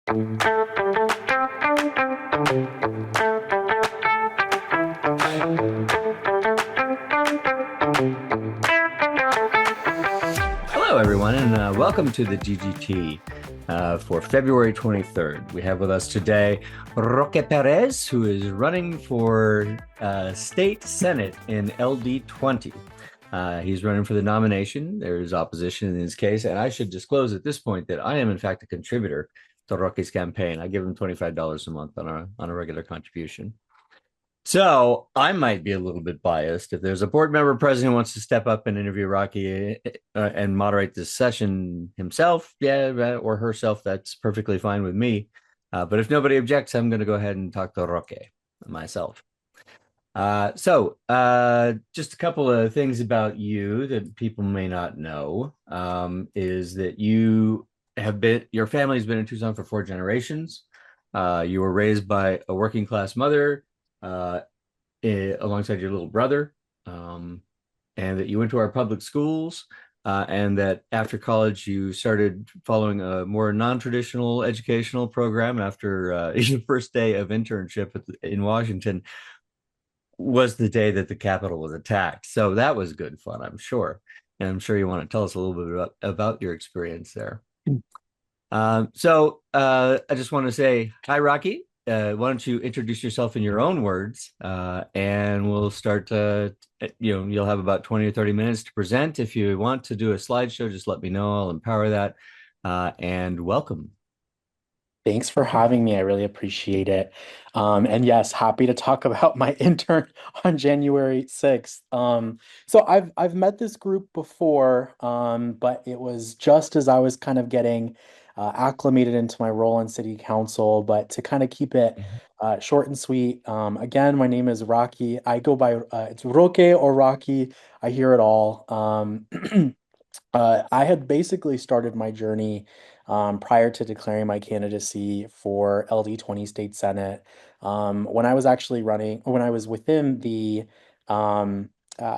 Hello, everyone, and welcome to the DGT for February 23rd. We have with us today Rocque Perez, who is running for state senate in LD20. He's running for the nomination. There's opposition in his case, and I should disclose at this point that I am, in fact, a contributor to Rocque's campaign. I give him $25 a month on a regular contribution. So I might be a little bit biased. If there's a board member present who wants to step up and interview Rocque and moderate this session himself, or herself, that's perfectly fine with me. But if nobody objects, I'm going to go ahead and talk to Rocque myself. So just a couple of things about you that people may not know is that your family's been in Tucson for 4 generations. You were raised by a working class mother alongside your little brother, and that you went to our public schools, and that after college you started following a more non-traditional educational program after your first day of internship in Washington was the day that the Capitol was attacked. So that was good fun, I'm sure. And I'm sure you want to tell us a little bit about your experience there. So I just want to say, hi, Rocque. Why don't you introduce yourself in your own words, and we'll start you'll have about 20 or 30 minutes to present. If you want to do a slideshow, just let me know. I'll empower that. And welcome. Thanks for having me. I really appreciate it. And yes, happy to talk about my intern on January 6th. So I've met this group before, but it was just as I was kind of getting acclimated into my role in city council. But to kind of keep it short and sweet, again, my name is Rocque. I go by it's Rocque or Rocky. I hear it all. I had basically started my journey prior to declaring my candidacy for LD20 State Senate. When I was actually when I was within the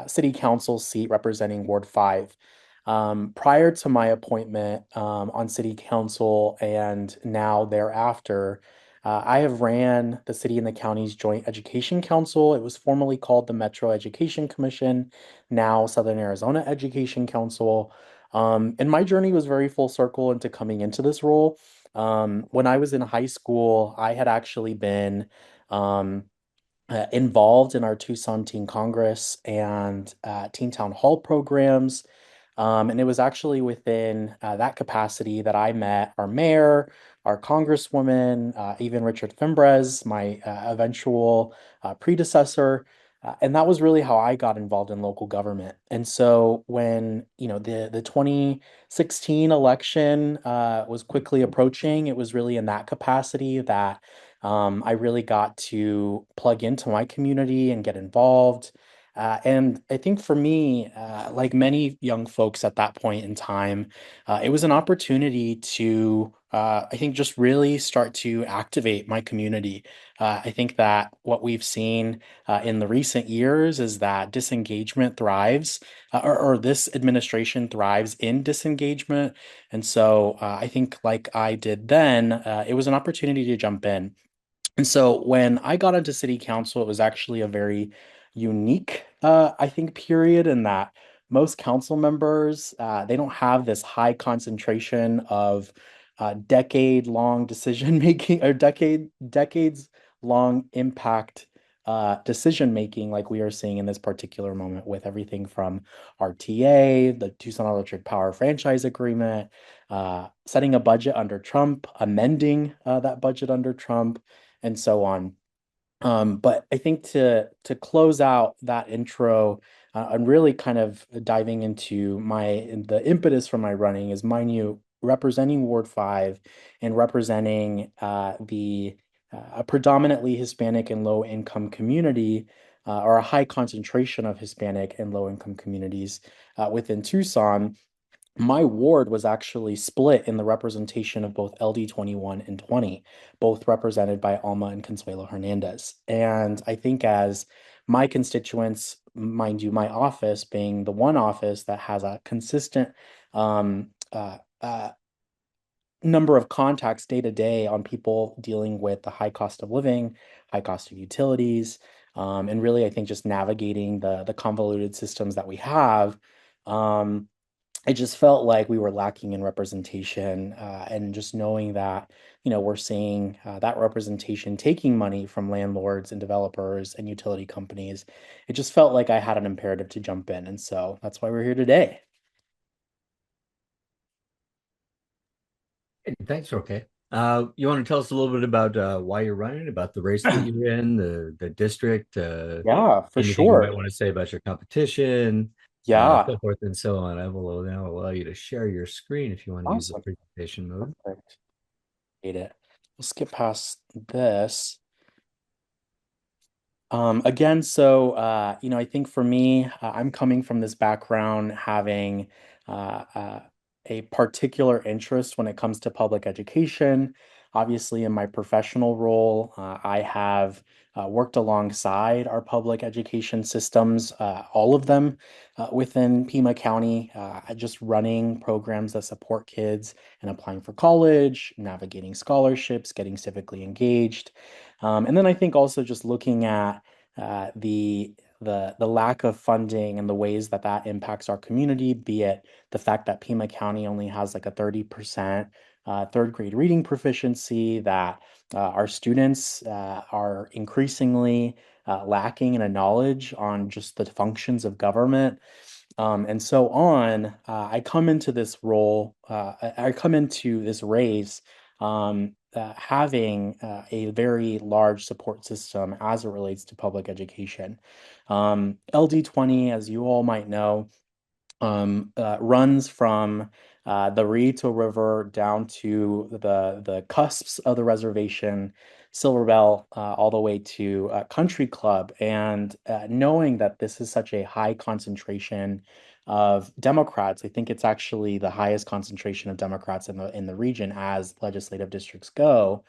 City Council seat representing Ward 5. Prior to my appointment on City Council and now thereafter, I have ran the city and the county's Joint Education Council. It was formerly called the Metro Education Commission, now Southern Arizona Education Council. And my journey was very full circle into coming into this role. When I was in high school, I had actually been involved in our Tucson Teen Congress and Teen Town Hall programs. And it was actually within that capacity that I met our mayor, our congresswoman, even Richard Fimbres, my eventual predecessor. And that was really how I got involved in local government. And so when, the 2016 election was quickly approaching, it was really in that capacity that I really got to plug into my community and get involved. And I think for me, like many young folks at that point in time, it was an opportunity to, I think, just really start to activate my community. I think that what we've seen in the recent years is that disengagement thrives, or this administration thrives in disengagement. And so I think, like I did then, it was an opportunity to jump in. And so when I got into city council, it was actually a very unique, I think, period in that most council members, they don't have this high concentration of decade-long decision making or decades long impact decision making like we are seeing in this particular moment with everything from RTA, the Tucson Electric Power Franchise Agreement, setting a budget under Trump, amending that budget under Trump, and so on. But I think to close out that intro, I'm really kind of diving into the impetus for my running is, mind you, representing Ward 5 and representing the a predominantly Hispanic and low income community, or a high concentration of Hispanic and low income communities within Tucson. My ward was actually split in the representation of both LD21 and 20, both represented by Alma and Consuelo Hernandez. And I think as my constituents, mind you, my office being the one office that has a consistent um, uh, uh, number of contacts day to day on people dealing with the high cost of living, high cost of utilities, and really, I think just navigating the convoluted systems that we have. Um, it just felt like we were lacking in representation, and just knowing that, we're seeing that representation taking money from landlords and developers and utility companies. It just felt like I had an imperative to jump in, and so that's why we're here today. Hey, thanks, Rocque. You want to tell us a little bit about why you're running, about the race that you're in, the district, Yeah, for anything you might sure. want to say about your competition, Yeah, so forth and so on. I will now allow you to share your screen if you want to use the awesome. presentation mode. Perfect. Hate it. We'll skip past this. Again, so I think for me, I'm coming from this background having a particular interest when it comes to public education. Obviously, in my professional role, I have worked alongside our public education systems, all of them within Pima County, just running programs that support kids and applying for college, navigating scholarships, getting civically engaged. And then I think also just looking at the lack of funding and the ways that that impacts our community, be it the fact that Pima County only has like a 30% third grade reading proficiency, that our students are increasingly lacking in a knowledge on just the functions of government, and so on. I come into this role, I come into this race having a very large support system as it relates to public education. LD20, as you all might know, runs from the Rito River down to the cusps of the reservation, Silver Bell, all the way to Country Club. And knowing that this is such a high concentration of Democrats, I think it's actually the highest concentration of Democrats in the region as legislative districts go.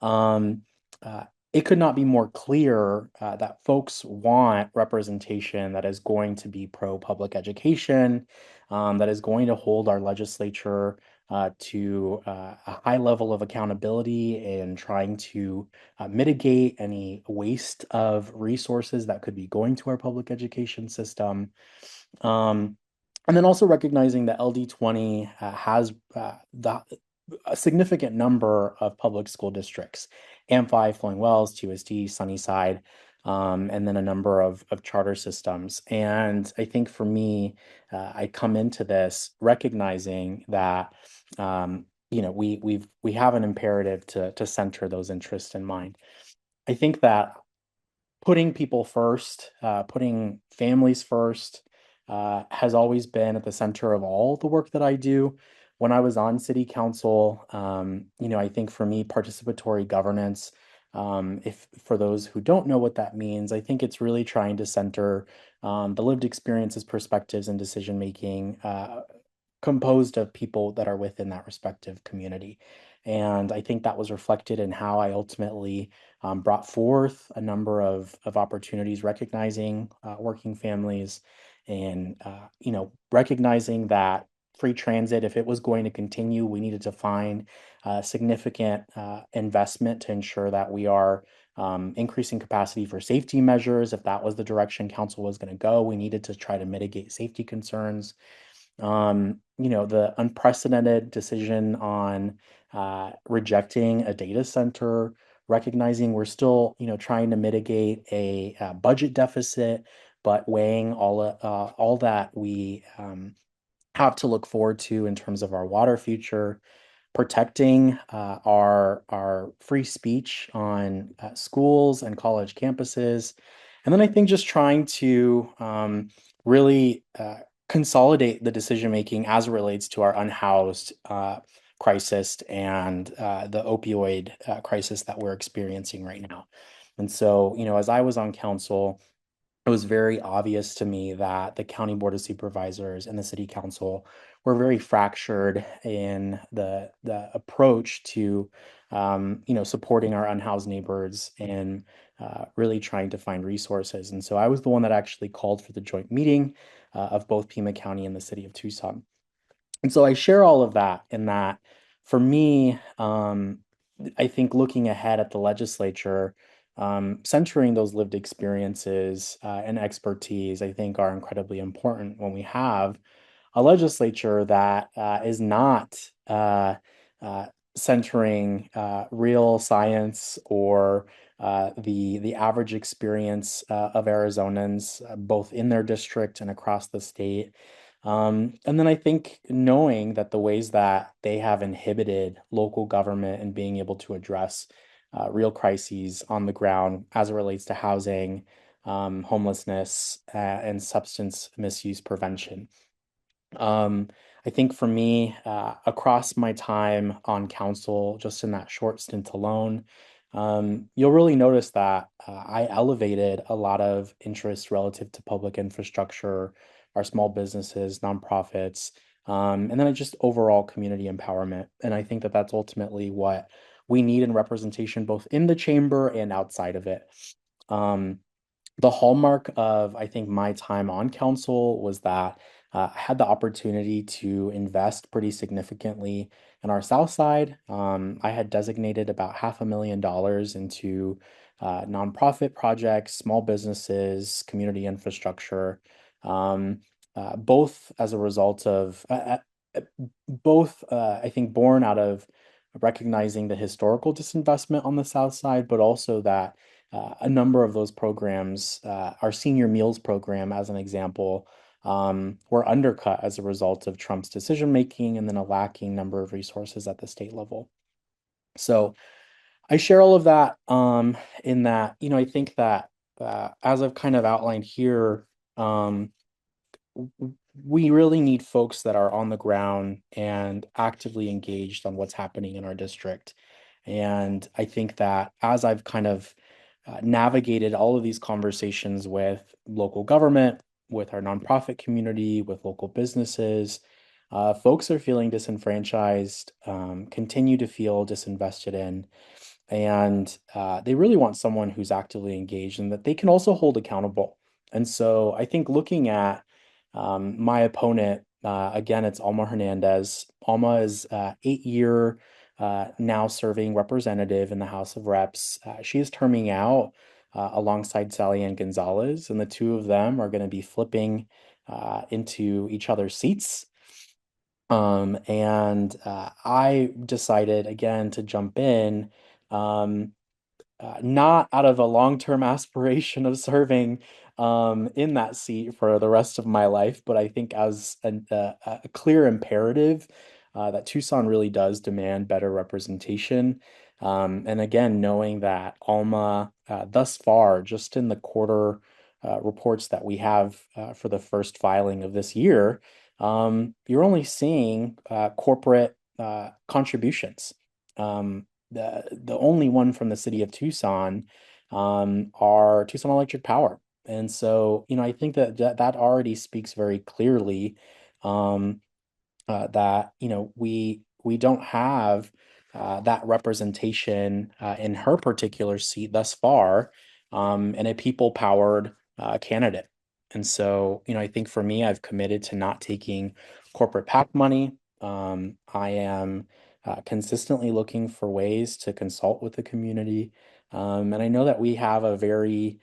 Um, uh, it could not be more clear that folks want representation that is going to be pro public education, that is going to hold our legislature to a high level of accountability in trying to mitigate any waste of resources that could be going to our public education system. Um, and then also recognizing that LD20 has a significant number of public school districts, Amphi, Flowing Wells, TUSD, Sunnyside, and then a number of charter systems. And I think for me, I come into this recognizing that we have an imperative to center those interests in mind. I think that putting people first, putting families first, has always been at the center of all the work that I do. When I was on city council, I think for me, participatory governance, if for those who don't know what that means, I think it's really trying to center the lived experiences, perspectives, and decision making composed of people that are within that respective community. And I think that was reflected in how I ultimately brought forth a number of opportunities, recognizing working families, and recognizing that free transit, if it was going to continue, we needed to find significant investment to ensure that we are increasing capacity for safety measures. If that was the direction council was going to go, we needed to try to mitigate safety concerns. The unprecedented decision on rejecting a data center, recognizing we're still, trying to mitigate a budget deficit, but weighing all that we have to look forward to in terms of our water future, protecting our free speech on schools and college campuses, and then I think just trying to really consolidate the decision making as it relates to our unhoused crisis and the opioid crisis that we're experiencing right now. And so, as I was on council, it was very obvious to me that the county board of supervisors and the city council were very fractured in the approach to supporting our unhoused neighbors and really trying to find resources. And so I was the one that actually called for the joint meeting of both Pima County and the city of Tucson. And so I share all of that in that for me, I think looking ahead at the legislature, centering those lived experiences and expertise, I think are incredibly important when we have a legislature that is not uh, centering real science or the average experience of Arizonans, both in their district and across the state. And then I think knowing that the ways that they have inhibited local government and being able to address real crises on the ground as it relates to housing, homelessness, and substance misuse prevention. Um, I think for me, across my time on council, just in that short stint alone, you'll really notice that I elevated a lot of interest relative to public infrastructure, our small businesses, nonprofits, and then just overall community empowerment. And I think that that's ultimately what we need in representation, both in the chamber and outside of it. Um, the hallmark of, I think, my time on council was that I had the opportunity to invest pretty significantly in our South Side. I had designated about $500,000 into nonprofit projects, small businesses, community infrastructure, um, both as a result of uh, I think, born out of recognizing the historical disinvestment on the South Side, but also that a number of those programs, our senior meals program, as an example, were undercut as a result of Trump's decision making and then a lacking number of resources at the state level. So I share all of that in that, I think that as I've kind of outlined here, um, we really need folks that are on the ground and actively engaged on what's happening in our district. And I think that as I've kind of navigated all of these conversations with local government, with our nonprofit community, with local businesses, folks are feeling disenfranchised, continue to feel disinvested in, and they really want someone who's actively engaged and that they can also hold accountable. And so I think looking at my opponent, again, it's Alma Hernandez. Alma is 8 year now serving representative in the House of Reps. She is terming out alongside Sally Ann Gonzalez, and the two of them are going to be flipping into each other's seats. And I decided again to jump in. Um, not out of a long-term aspiration of serving in that seat for the rest of my life, but I think as a clear imperative that Tucson really does demand better representation. And again, knowing that Alma, thus far, just in the quarter reports that we have for the first filing of this year, you're only seeing corporate contributions. The only one from the city of Tucson are Tucson Electric Power. And so, I think that already speaks very clearly um, that we don't have that representation in her particular seat thus far, in a people-powered candidate. And so, I think for me, I've committed to not taking corporate PAC money. I am consistently looking for ways to consult with the community. And I know that we have a very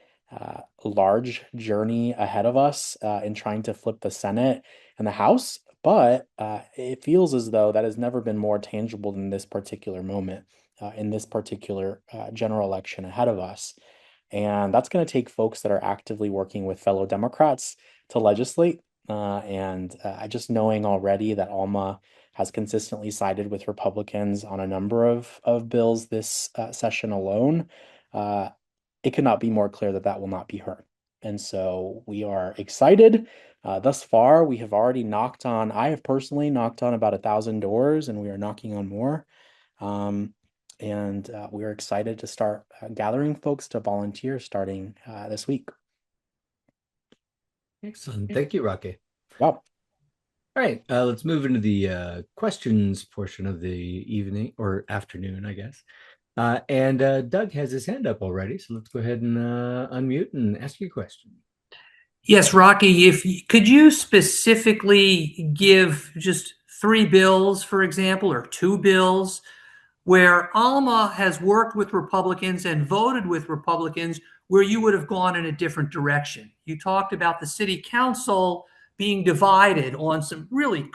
large journey ahead of us in trying to flip the Senate and the House, but it feels as though that has never been more tangible than this particular moment, in this particular general election ahead of us. And that's going to take folks that are actively working with fellow Democrats to legislate. And just knowing already that Alma has consistently sided with Republicans on a number of bills this session alone, uh, it could not be more clear that that will not be her. And so we are excited. Thus far, I have personally knocked on about 1,000 doors, and we are knocking on more. Um, and we are excited to start gathering folks to volunteer starting this week. Excellent. Thank you, Rocque. Wow. All right, let's move into the questions portion of the evening or afternoon, I guess. And Doug has his hand up already, so let's go ahead and unmute and ask your question. Yes, Rocky, if could you specifically give just three bills, for example, or two bills, where Alma has worked with Republicans and voted with Republicans where you would have gone in a different direction. You talked about the city council being divided on some really,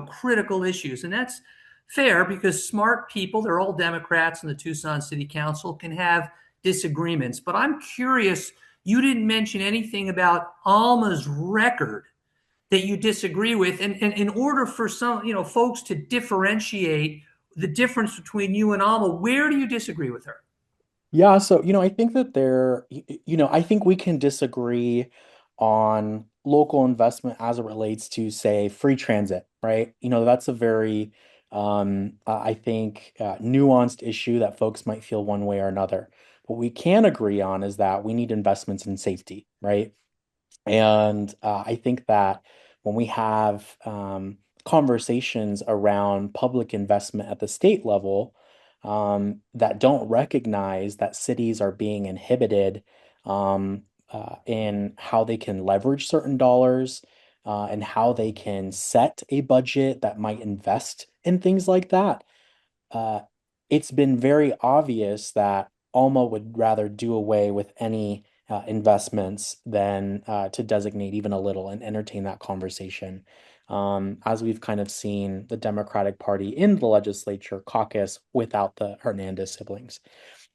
critical issues. And that's fair because smart people, they're all Democrats in the Tucson City Council, can have disagreements. But I'm curious, you didn't mention anything about Alma's record that you disagree with. And in order for some, folks to differentiate the difference between you and Alma, where do you disagree with her? Yeah, so I think that I think we can disagree on local investment as it relates to, say, free transit, right? That's a very I think nuanced issue that folks might feel one way or another. What we can agree on is that we need investments in safety, right? And I think that when we have conversations around public investment at the state level, that don't recognize that cities are being inhibited in how they can leverage certain dollars and how they can set a budget that might invest in things like that. uh, it's been very obvious that Alma would rather do away with any investments than to designate even a little and entertain that conversation. As we've kind of seen the Democratic Party in the legislature caucus without the Hernandez siblings.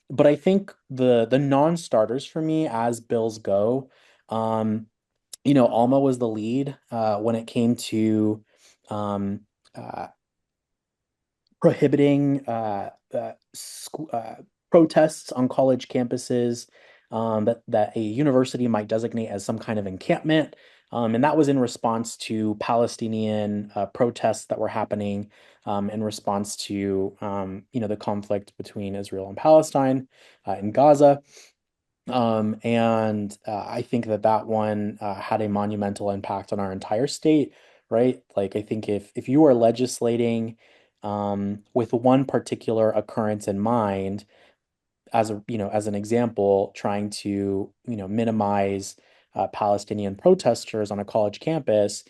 But I think the non-starters for me as bills go, um, Alma was the lead when it came to um, uh, prohibiting protests on college campuses that a university might designate as some kind of encampment. And that was in response to Palestinian protests that were happening in response to the conflict between Israel and Palestine in Gaza. And I think that that one had a monumental impact on our entire state, right? Like I think if you are legislating with one particular occurrence in mind, as as an example, trying to minimize Palestinian protesters on a college campus,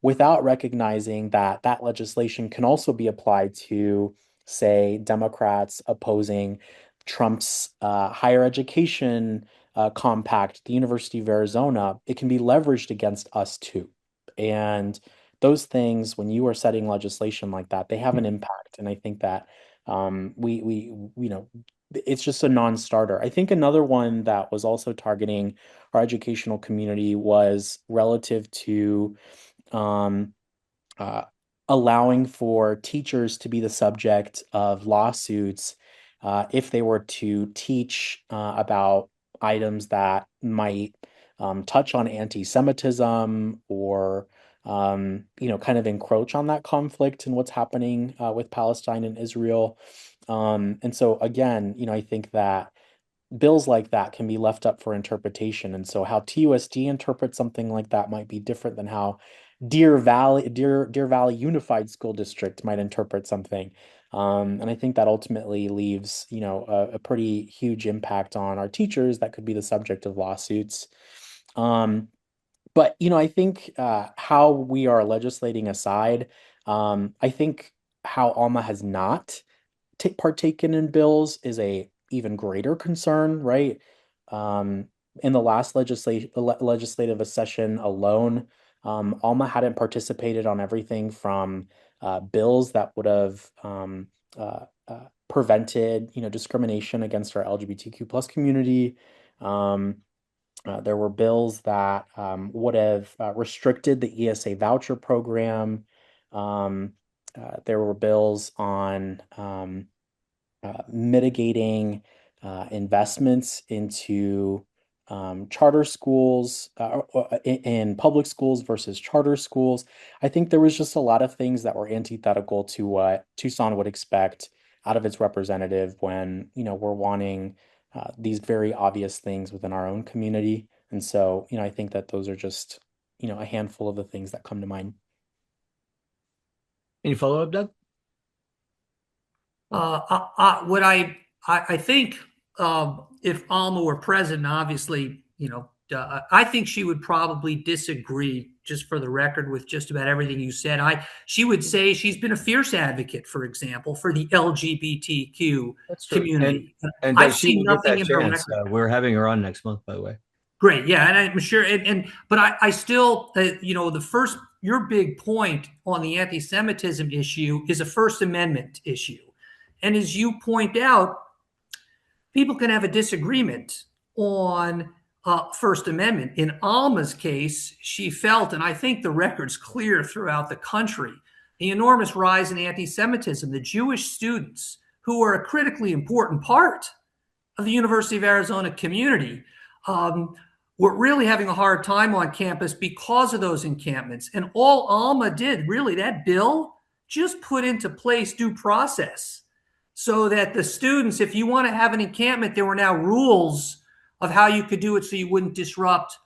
without recognizing that that legislation can also be applied to, say, Democrats opposing Trump's higher education compact, the University of Arizona, it can be leveraged against us too. And those things, when you are setting legislation like that, they have an impact. And I think that we it's just a non-starter. I think another one that was also targeting our educational community was relative to um, uh, allowing for teachers to be the subject of lawsuits if they were to teach about items that might touch on anti-Semitism or kind of encroach on that conflict and what's happening with Palestine and Israel. And so again, I think that bills like that can be left up for interpretation. And so how TUSD interprets something like that might be different than how Deer Valley Unified School District might interpret something. And I think that ultimately leaves, a pretty huge impact on our teachers that could be the subject of lawsuits. Um, but I think how we are legislating aside, I think how Alma has not partaken in bills is a even greater concern, right? Um, in the last legislative session alone, Alma hadn't participated on everything from bills that would have prevented, discrimination against our LGBTQ plus community. Um, there were bills that would have restricted the ESA voucher program. Um, there were bills on mitigating investments into charter schools in public schools versus charter schools. I think there was just a lot of things that were antithetical to what Tucson would expect out of its representative when, we're wanting these very obvious things within our own community. And so, I think that those are just, a handful of the things that come to mind. Any follow-up, Doug? What I think, if Alma were president, obviously, I think she would probably disagree just for the record with just about everything you said. She would say she's been a fierce advocate, for example, for the LGBTQ That's true. community. And I've Doug, she seen will get nothing that in her chance. record. We're having her on next month, by the way. Great, yeah, and I'm sure, but I still, your big point on the anti-Semitism issue is a First Amendment issue, and as you point out, people can have a disagreement on First Amendment. In Alma's case, she felt, and I think the record's clear throughout the country, the enormous rise in anti-Semitism. The Jewish students, who are a critically important part of the University of Arizona community, were really having a hard time on campus because of those encampments. And all Alma did, really, that bill just put into place due process so that the students, if you want to have an encampment, there were now rules of how you could do it so you wouldn't disrupt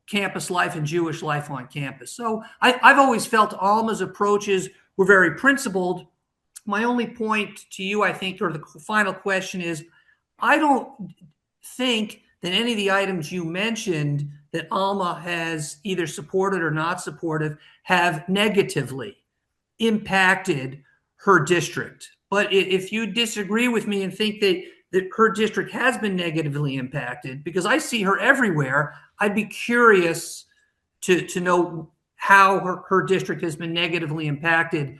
campus life and Jewish life on campus. So I've always felt Alma's approaches were very principled. My only point to you, I think, or the final question is, I don't think that any of the items you mentioned that Alma has either supported or not supportive have negatively impacted her district. But if you disagree with me and think that her district has been negatively impacted, because I see her everywhere, I'd be curious to know how her district has been negatively impacted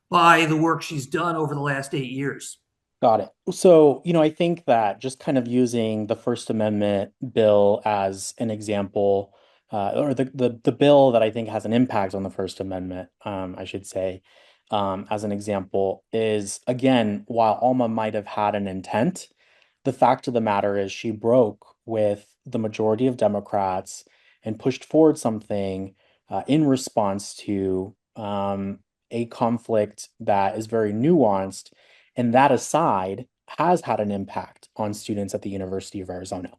by the work she's done over the last 8 years. Got it. So, I think that just kind of using the First Amendment bill as an example, or the bill that I think has an impact on the First Amendment, I should say, as an example, is again, while Alma might have had an intent, the fact of the matter is she broke with the majority of Democrats and pushed forward something in response to a conflict that is very nuanced, and that aside has had an impact on students at the University of Arizona.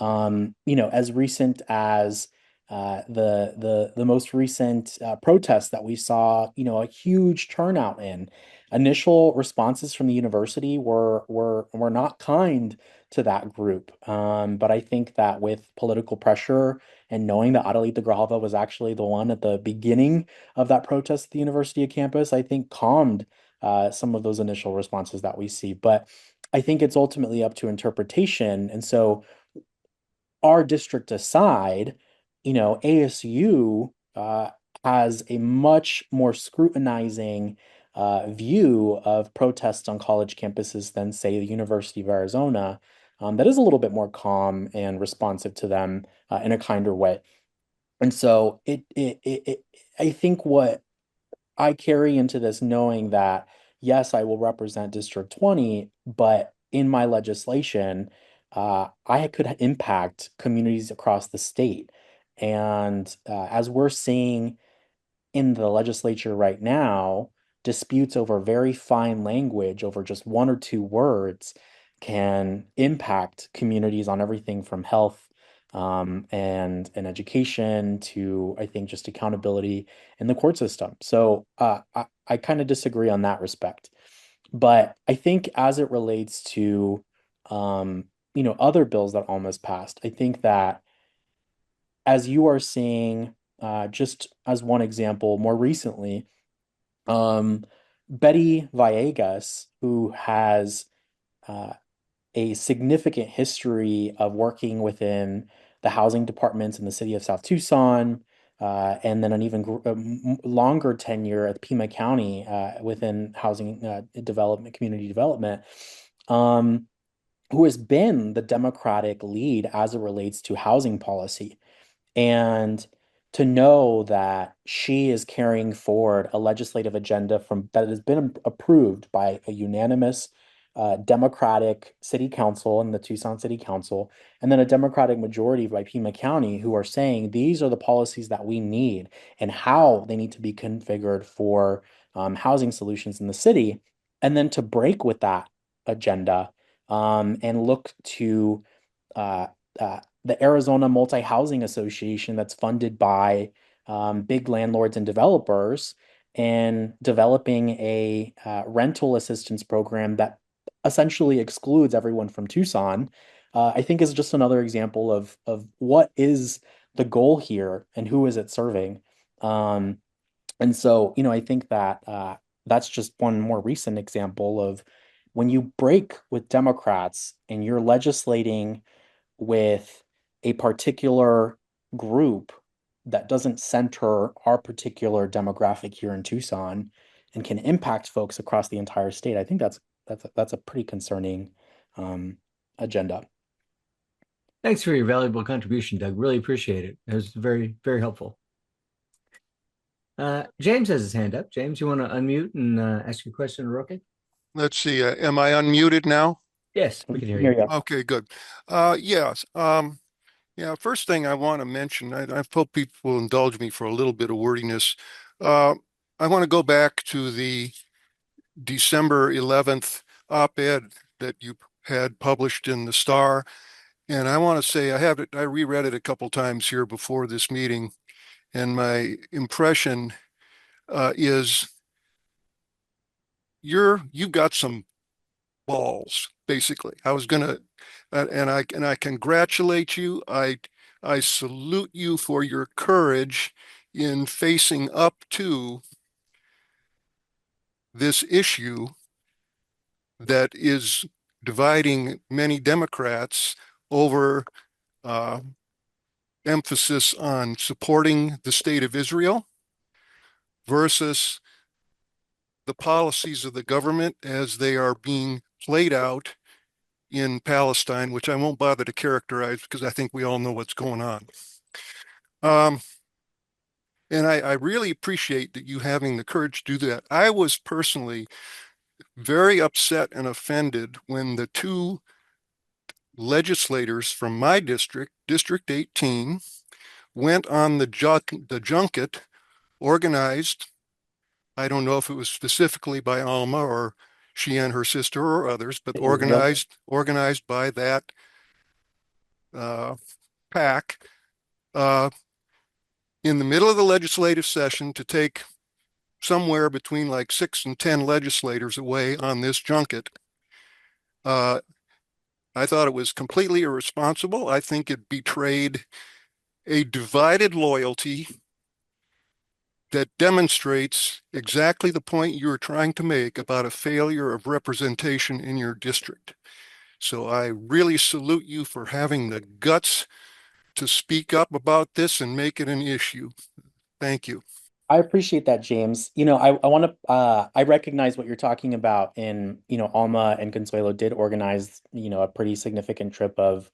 As recent as the most recent protests that we saw, a huge turnout in. Initial responses from the university were not kind to that group. But I think that with political pressure and knowing that Adelita Grijalva was actually the one at the beginning of that protest at the university campus, I think calmed some of those initial responses that we see. But I think it's ultimately up to interpretation. And so our district aside, ASU has a much more scrutinizing view of protests on college campuses than, say, the University of Arizona, that is a little bit more calm and responsive to them in a kinder way. And so I think what I carry into this knowing that, yes, I will represent District 20, but in my legislation, I could impact communities across the state. And as we're seeing in the legislature right now, disputes over very fine language, over just one or two words, can impact communities on everything from health and education to, I think, just accountability in the court system. So I kind of disagree on that respect. But I think as it relates to other bills that almost passed, I think that as you are seeing, just as one example, more recently, Betty Villegas, who has a significant history of working within the housing departments in the city of South Tucson, and then an even longer tenure at Pima County within housing development, community development, who has been the Democratic lead as it relates to housing policy. And to know that she is carrying forward a legislative agenda that has been approved by a unanimous Democratic city council and the Tucson City Council, and then a Democratic majority by Pima County, who are saying these are the policies that we need and how they need to be configured for housing solutions in the city, and then to break with that agenda and look to uh, the Arizona Multi-Housing Association that's funded by big landlords and developers, and developing a rental assistance program that essentially excludes everyone from Tucson, I think is just another example of what is the goal here and who is it serving? Um, and so, I think that that's just one more recent example of when you break with Democrats and you're legislating with a particular group that doesn't center our particular demographic here in Tucson and can impact folks across the entire state. I think that's a pretty concerning um, agenda. Thanks for your valuable contribution, Doug. Really appreciate it. It was very, very helpful. James has his hand up. James, you want to unmute and ask your question to Rocque? Let's see. Am I unmuted now? Yes, we can hear Here you. you go. Okay, good. Yes. Yeah, first thing I want to mention, I hope people will indulge me for a little bit of wordiness. Uh, I want to go back to the December 11th op-ed that you had published in the Star. And I want to say I reread it a couple times here before this meeting, and my impression is you've got some balls, basically. I was gonna, and I congratulate you. I salute you for your courage in facing up to this issue that is dividing many Democrats over uh, emphasis on supporting the state of Israel versus the policies of the government as they are being played out in Palestine, which I won't bother to characterize because I think we all know what's going on. Um, and I really appreciate that you having the courage to do that. I was personally very upset and offended when the two legislators from my district, District 18, went on the junket organized. I don't know if it was specifically by Alma or she and her sister or others, but Yep. organized by that uh, pack uh, in the middle of the legislative session to take somewhere between like 6 and 10 legislators away on this junket. Uh, I thought it was completely irresponsible. I think it betrayed a divided loyalty that demonstrates exactly the point you were trying to make about a failure of representation in your district. So I really salute you for having the guts to speak up about this and make it an issue. Thank you. I appreciate that, James. I want to I recognize what you're talking about in, Alma and Consuelo did organize, a pretty significant trip of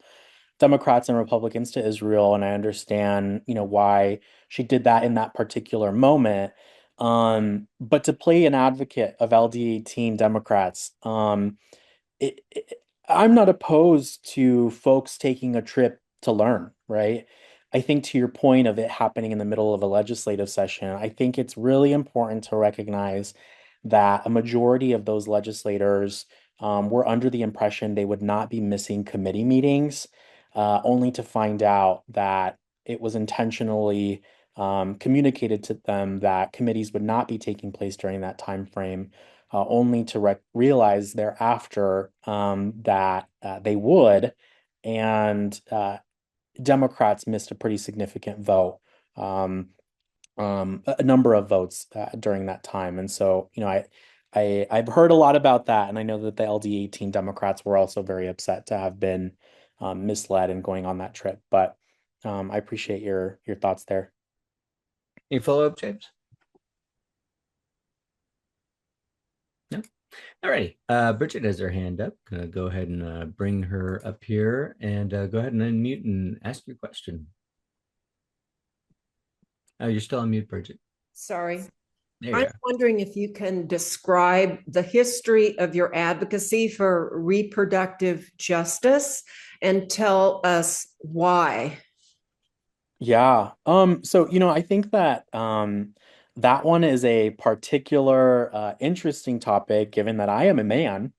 Democrats and Republicans to Israel, and I understand, why she did that in that particular moment. But to play an advocate of LD18 Democrats, it, it, I'm not opposed to folks taking a trip to learn, right? I think to your point of it happening in the middle of a legislative session, I think it's really important to recognize that a majority of those legislators were under the impression they would not be missing committee meetings, only to find out that it was intentionally communicated to them that committees would not be taking place during that time frame, only to realize thereafter that they would, and Democrats missed a pretty significant vote, a number of votes during that time. And so, I've heard a lot about that, and I know that the LD18 Democrats were also very upset to have been misled in going on that trip. But I appreciate your thoughts there. Any follow-up, James? No? All righty. Bridget has her hand up. Gonna go ahead and bring her up here and go ahead and unmute and ask your question. Oh, you're still on mute, Bridget. Sorry. There you I'm are. wondering if you can describe the history of your advocacy for reproductive justice and tell us why. Yeah. So, I think that that one is a particular interesting topic given that I am a man,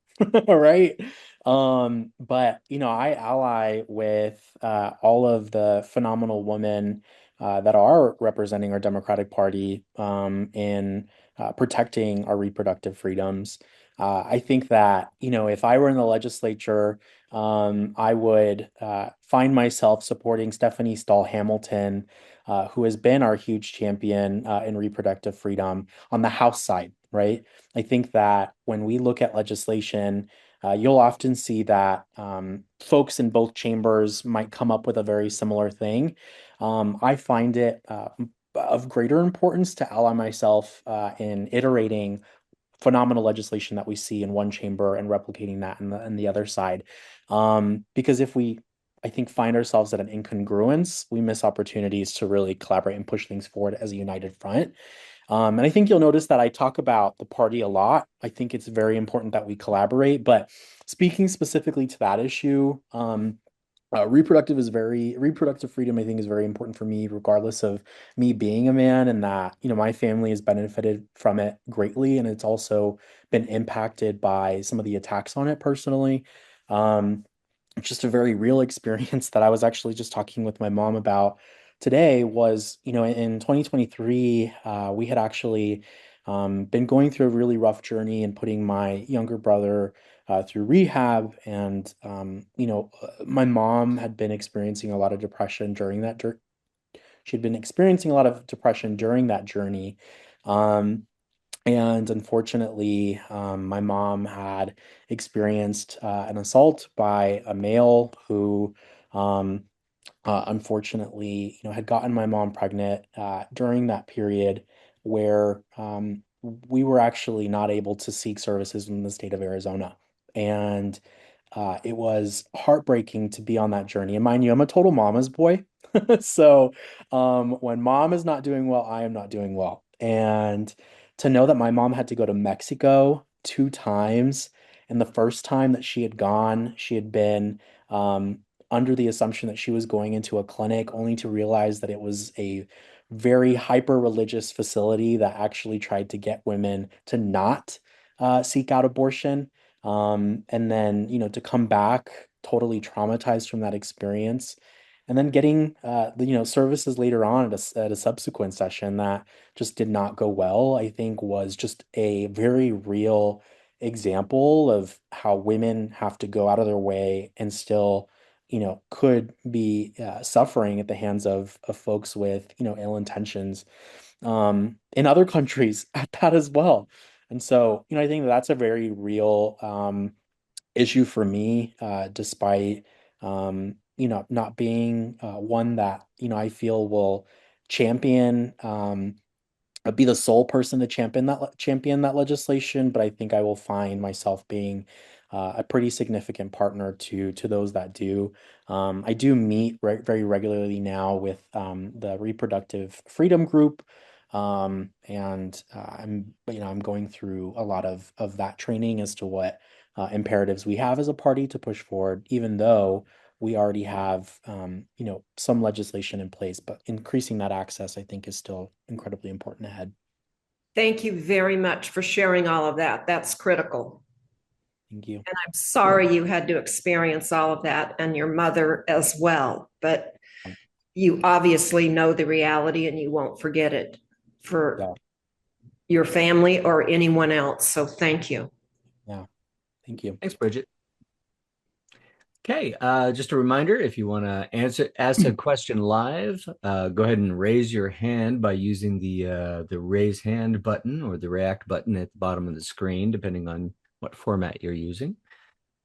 right? But I ally with all of the phenomenal women that are representing our Democratic Party in protecting our reproductive freedoms. I think that, if I were in the legislature, I would find myself supporting Stephanie Stahl Hamilton, who has been our huge champion in reproductive freedom on the House side, right? I think that when we look at legislation, you'll often see that folks in both chambers might come up with a very similar thing. I find it of greater importance to ally myself in iterating phenomenal legislation that we see in one chamber and replicating that in the other side. Because if we, I think, find ourselves at an incongruence, we miss opportunities to really collaborate and push things forward as a united front. And I think you'll notice that I talk about the party a lot. I think it's very important that we collaborate. But speaking specifically to that issue, reproductive freedom, I think, is very important for me, regardless of me being a man, and that, my family has benefited from it greatly. And it's also been impacted by some of the attacks on it personally. Um, it's just a very real experience that I was actually just talking with my mom about today was, in 2023, we had actually been going through a really rough journey and putting my younger brother through rehab. And, my mom had been experiencing a lot of depression during that journey. She'd been experiencing a lot of depression during that journey. Um, and unfortunately, my mom had experienced an assault by a male who, unfortunately, had gotten my mom pregnant during that period where we were actually not able to seek services in the state of Arizona. And it was heartbreaking to be on that journey. And mind you, I'm a total mama's boy. So when mom is not doing well, I am not doing well. And to know that my mom had to go to Mexico 2 times, and the first time that she had gone, she had been under the assumption that she was going into a clinic, only to realize that it was a very hyper religious facility that actually tried to get women to not seek out abortion. And then, to come back totally traumatized from that experience. And then getting services later on at a subsequent session that just did not go well, I think was just a very real example of how women have to go out of their way and still, could be suffering at the hands of folks with, ill intentions in other countries at that as well. And so, I think that's a very real issue for me, despite not being one that, I feel will champion be the sole person to champion that legislation, but I think I will find myself being a pretty significant partner to those that do. I do meet very regularly now with the Reproductive Freedom Group, and I'm going through a lot of that training as to what imperatives we have as a party to push forward, even though we already have some legislation in place, but increasing that access, I think, is still incredibly important ahead. Thank you very much for sharing all of that. That's critical. Thank you. And I'm sorry you had to experience all of that, and your mother as well. But you obviously know the reality and you won't forget it for Yeah. your family or anyone else. So thank you. Yeah. Thank you. Thanks, Bridget. Okay, just a reminder, if you want to ask a question live, go ahead and raise your hand by using the raise hand button or the react button at the bottom of the screen, depending on what format you're using.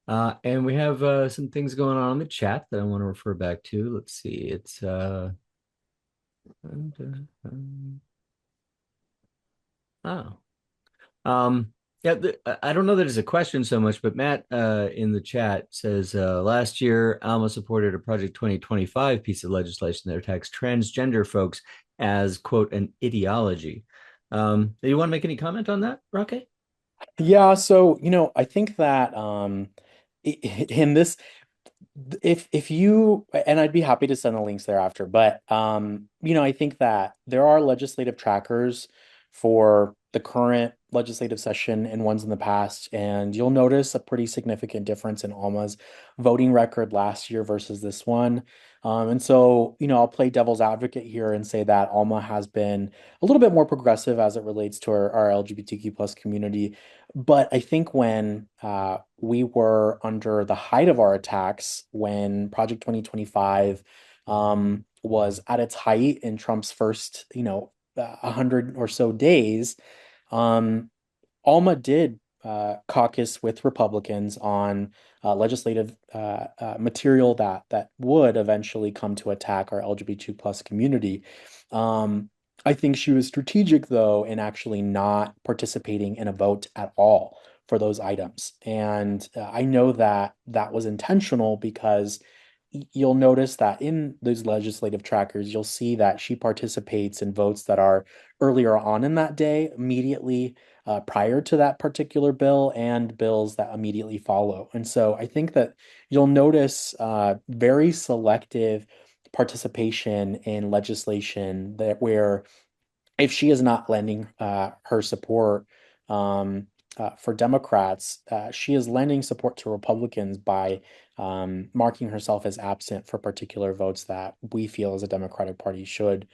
And we have some things going on in the chat that I want to refer back to. Let's see, it's oh. Yeah, I don't know that it's a question so much, but Matt in the chat says last year Alma supported a Project 2025 piece of legislation that attacks transgender folks as, quote, an ideology. Do you want to make any comment on that, Rocque? Yeah, so I think that in this, if you, and I'd be happy to send the links thereafter, but I think that there are legislative trackers for the current legislative session and ones in the past, and you'll notice a pretty significant difference in Alma's voting record last year versus this one. And so, I'll play devil's advocate here and say that Alma has been a little bit more progressive as it relates to our LGBTQ plus community. But I think when we were under the height of our attacks, when Project 2025 was at its height in Trump's first, 100 or so days, um, Alma did caucus with Republicans on legislative material that would eventually come to attack our LGBT plus community. Um, I think she was strategic, though, in actually not participating in a vote at all for those items. And I know that that was intentional because you'll notice that in those legislative trackers, you'll see that she participates in votes that are earlier on in that day, immediately prior to that particular bill, and bills that immediately follow. And so I think that you'll notice very selective participation in legislation that where if she is not lending her support for Democrats, she is lending support to Republicans by marking herself as absent for particular votes that we feel as a Democratic Party should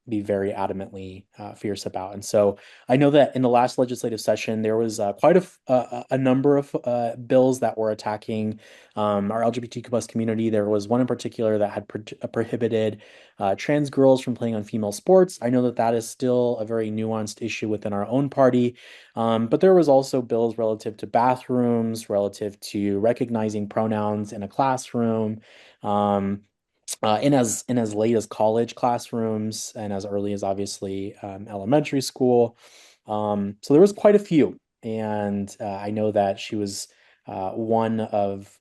be very adamantly fierce about. And so I know that in the last legislative session, there was quite a number of bills that were attacking our LGBTQ plus community. There was one in particular that had prohibited trans girls from playing on female sports. I know that that is still a very nuanced issue within our own party. But there was also bills relative to bathrooms, relative to recognizing pronouns in a classroom, in as late as college classrooms, and as early as obviously elementary school. So there was quite a few, and I know that she was one of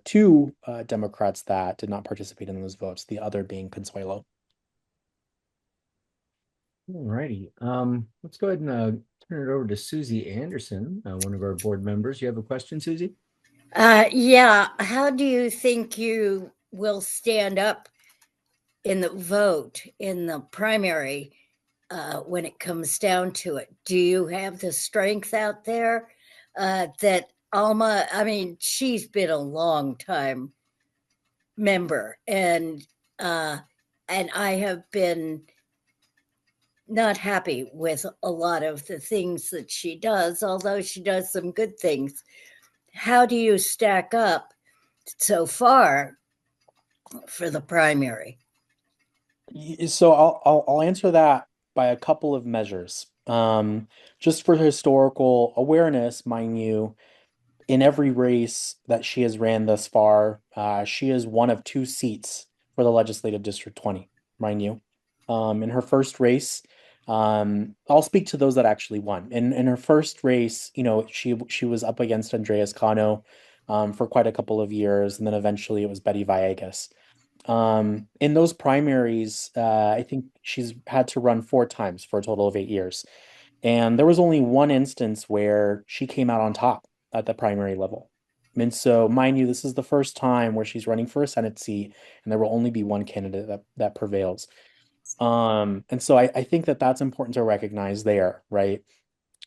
two Democrats that did not participate in those votes, the other being Consuelo. All righty. Let's go ahead and turn it over to Susie Anderson, one of our board members. You have a question, Susie? Yeah. How do you think you will stand up in the vote in the primary when it comes down to it? Do you have the strength out there that Alma? I mean, she's been a long time member, and I have been not happy with a lot of the things that she does, although she does some good things. How do you stack up so far for the primary? So I'll answer that by a couple of measures. Just for historical awareness, mind you, in every race that she has ran thus far, she is one of two seats for the Legislative District 20, mind you. In her first race, I'll speak to those that actually won. In her first race, she was up against Andreas Cano for quite a couple of years, and then eventually it was Betty Villegas. In those primaries, I think she's had to run 4 times for a total of 8 years. And there was only one instance where she came out on top at the primary level. And so, mind you, this is the first time where she's running for a Senate seat, and there will only be one candidate that prevails. And so I think that that's important to recognize there, right?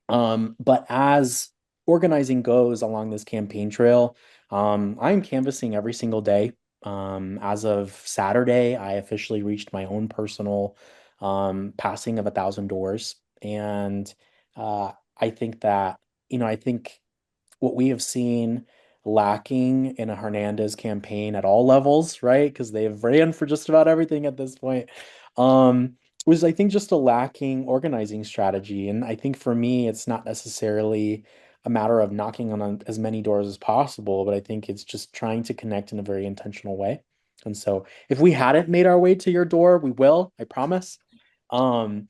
But as organizing goes along this campaign trail, I'm canvassing every single day. As of Saturday, I officially reached my own personal passing of 1,000 doors. And I think that, I think what we have seen lacking in a Hernandez campaign at all levels, right? Because they've ran for just about everything at this point. Um, was I think just a lacking organizing strategy. And I think for me, it's not necessarily a matter of knocking on as many doors as possible, but I think it's just trying to connect in a very intentional way. And so if we hadn't made our way to your door, we will, I promise. Um,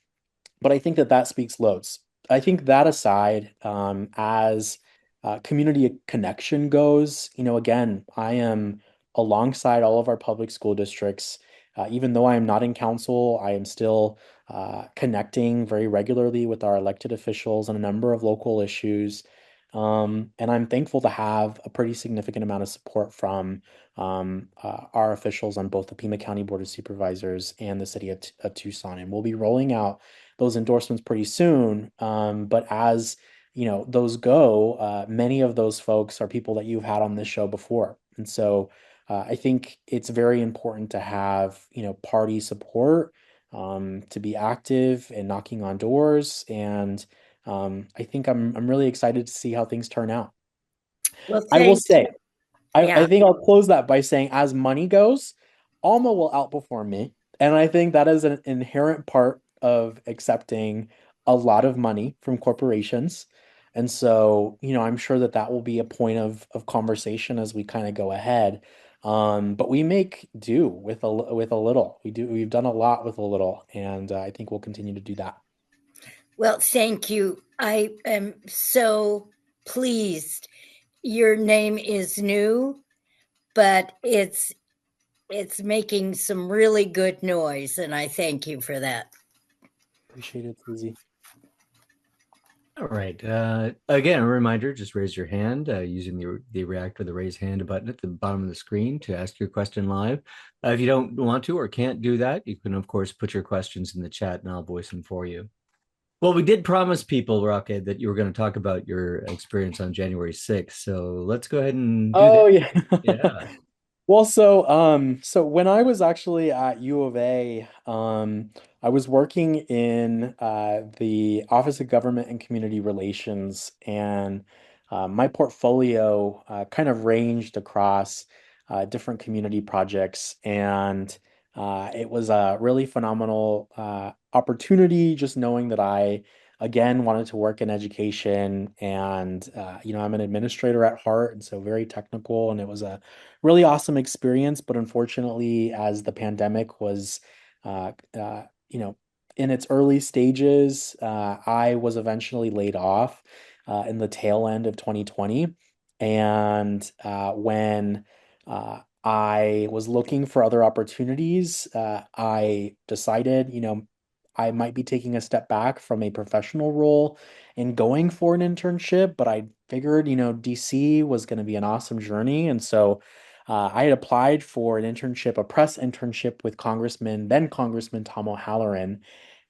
but I think that that speaks loads. I think that aside, as community connection goes, again, I am alongside all of our public school districts. Even though I am not in council, I am still connecting very regularly with our elected officials on a number of local issues. And I'm thankful to have a pretty significant amount of support from our officials on both the Pima County Board of Supervisors and the city of Tucson. And we'll be rolling out those endorsements pretty soon. But as those go, many of those folks are people that you've had on this show before. And so I think it's very important to have, party support, to be active and knocking on doors. And I think I'm really excited to see how things turn out. Well, I will thank you. say, I Yeah. think I'll close that by saying, as money goes, Alma will outperform me. And I think that is an inherent part of accepting a lot of money from corporations. And so, I'm sure that that will be a point of conversation as we kind of go ahead. But we make do with a little. We've done a lot with a little, and I think we'll continue to do that. Well, thank you. I am so pleased. Your name is new, but it's making some really good noise, and I thank you for that. Appreciate it, Susie. All right. Again, a reminder, just raise your hand using the react or the raise hand button at the bottom of the screen to ask your question live. If you don't want to or can't do that, you can, of course, put your questions in the chat and I'll voice them for you. Well, we did promise people, Rocque, that you were going to talk about your experience on January 6th. So let's go ahead and do Oh, that. yeah. Yeah. Well, so when I was actually at U of A, I was working in the Office of Government and Community Relations, and my portfolio kind of ranged across different community projects, and it was a really phenomenal opportunity, just knowing that I again wanted to work in education, and I'm an administrator at heart, and so very technical, and it was a really awesome experience. But unfortunately, as the pandemic was, uh, uh, you know, in its early stages, I was eventually laid off in the tail end of 2020. And when I was looking for other opportunities, I decided, I might be taking a step back from a professional role and going for an internship, but I figured, DC was going to be an awesome journey. And so I had applied for an internship, a press internship with then Congressman Tom O'Halloran.